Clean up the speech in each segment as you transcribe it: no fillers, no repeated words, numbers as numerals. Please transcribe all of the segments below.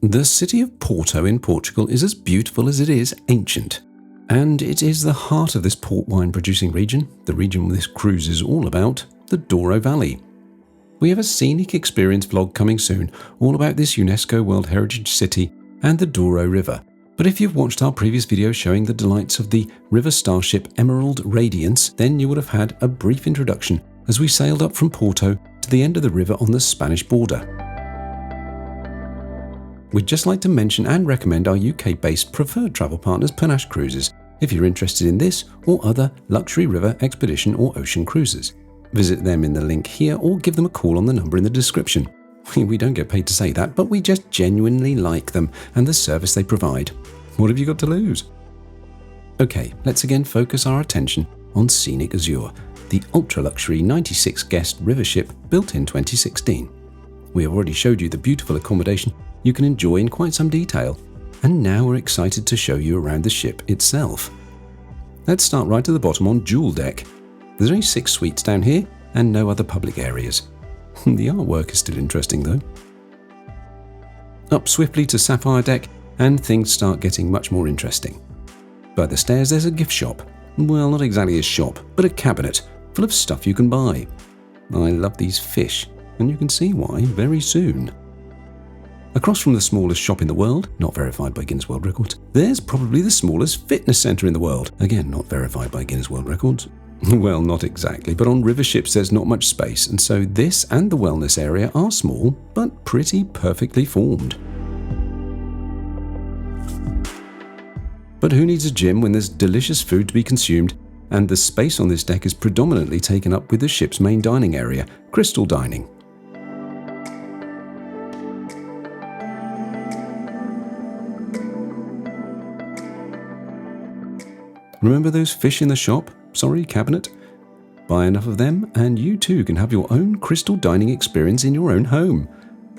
The city of Porto in Portugal is as beautiful as it is ancient, and it is the heart of this port wine producing region, the region this cruise is all about, the Douro Valley. We have a scenic experience vlog coming soon, all about this UNESCO World Heritage City and the Douro River. But if you've watched our previous video showing the delights of the river starship Emerald Radiance, then you would have had a brief introduction as we sailed up from Porto to the end of the river on the Spanish border. We'd just like to mention and recommend our UK-based preferred travel partners Panache Cruises, if you're interested in this or other luxury river, expedition or ocean cruises. Visit them in the link here or give them a call on the number in the description. We don't get paid to say that, but we just genuinely like them and the service they provide. What have you got to lose? Okay, let's again focus our attention on Scenic Azure, the ultra-luxury 96-guest river ship built in 2016. We have already showed you the beautiful accommodation you can enjoy in quite some detail, and now we're excited to show you around the ship itself. Let's start right at the bottom on Jewel Deck. There's only 6 suites down here and no other public areas. The artwork is still interesting though. Up swiftly to Sapphire Deck and things start getting much more interesting. By the stairs there's a gift shop. Well, not exactly a shop, but a cabinet full of stuff you can buy. I love these fish, and you can see why very soon. Across from the smallest shop in the world, not verified by Guinness World Records, there's probably the smallest fitness centre in the world. Again, not verified by Guinness World Records. Well, not exactly, but on river ships there's not much space, and so this and the wellness area are small, but pretty perfectly formed. But who needs a gym when there's delicious food to be consumed, and the space on this deck is predominantly taken up with the ship's main dining area, Crystal Dining. Remember those fish in the shop? Sorry, cabinet? Buy enough of them and you too can have your own crystal dining experience in your own home.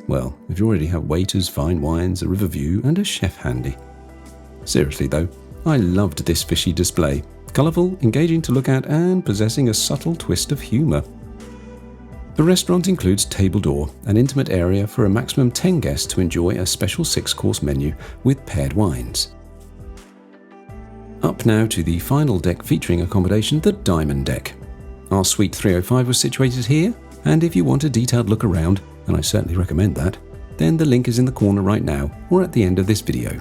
Well, if you already have waiters, fine wines, a river view and a chef handy. Seriously though, I loved this fishy display. Colourful, engaging to look at and possessing a subtle twist of humour. The restaurant includes table d'or, an intimate area for a maximum 10 guests to enjoy a special 6-course menu with paired wines. Up now to the final deck featuring accommodation, the Diamond Deck. Our Suite 305 was situated here, and if you want a detailed look around, and I certainly recommend that, then the link is in the corner right now or at the end of this video.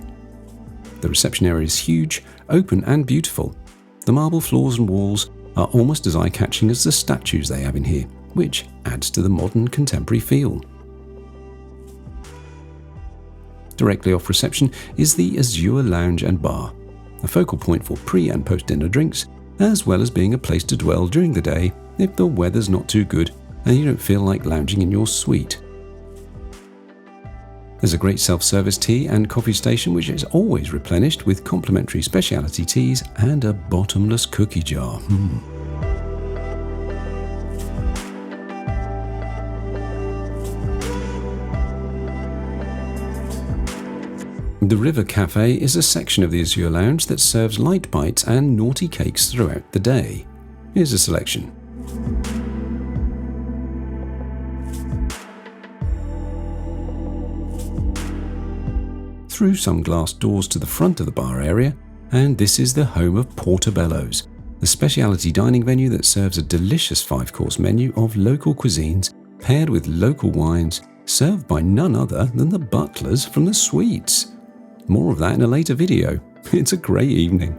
The reception area is huge, open and beautiful. The marble floors and walls are almost as eye-catching as the statues they have in here, which adds to the modern contemporary feel. Directly off reception is the Azure Lounge and Bar, a focal point for pre- and post-dinner drinks, as well as being a place to dwell during the day if the weather's not too good and you don't feel like lounging in your suite. There's a great self-service tea and coffee station which is always replenished with complimentary specialty teas and a bottomless cookie jar. The River Café is a section of the Azure Lounge that serves light bites and naughty cakes throughout the day. Here's a selection. Through some glass doors to the front of the bar area, and this is the home of PORTOBELLOS, the specialty dining venue that serves a delicious 5-course menu of local cuisines paired with local wines, served by none other than the butlers from the suites. More of that in a later video. It's a great evening.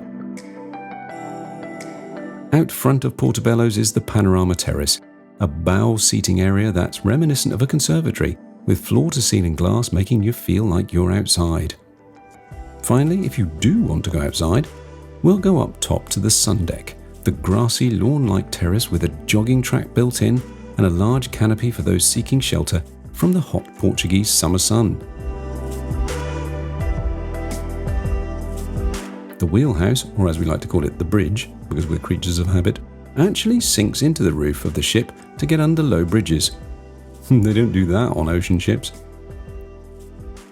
Out front of PORTOBELLOS is the Panorama Terrace, a bow seating area that's reminiscent of a conservatory, with floor-to-ceiling glass making you feel like you're outside. Finally, if you do want to go outside, we'll go up top to the sun deck, the grassy lawn-like terrace with a jogging track built in and a large canopy for those seeking shelter from the hot Portuguese summer sun. The wheelhouse, or as we like to call it, the bridge, because we're creatures of habit, actually sinks into the roof of the ship to get under low bridges. They don't do that on ocean ships.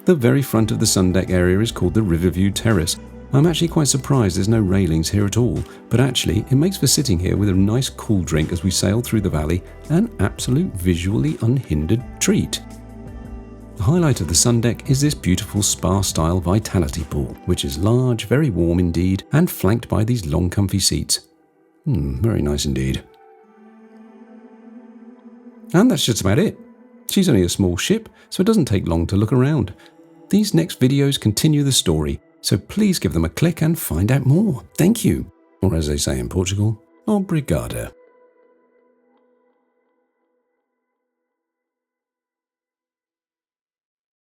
The very front of the sun deck area is called the Riverview Terrace. I'm actually quite surprised there's no railings here at all, but actually it makes for sitting here with a nice cool drink as we sail through the valley, an absolute visually unhindered treat. The highlight of the sun deck is this beautiful spa-style Vitality pool, which is large, very warm indeed, and flanked by these long comfy seats. Very nice indeed. And that's just about it. She's only a small ship, so it doesn't take long to look around. These next videos continue the story, so please give them a click and find out more. Thank you. Or as they say in Portugal, obrigada.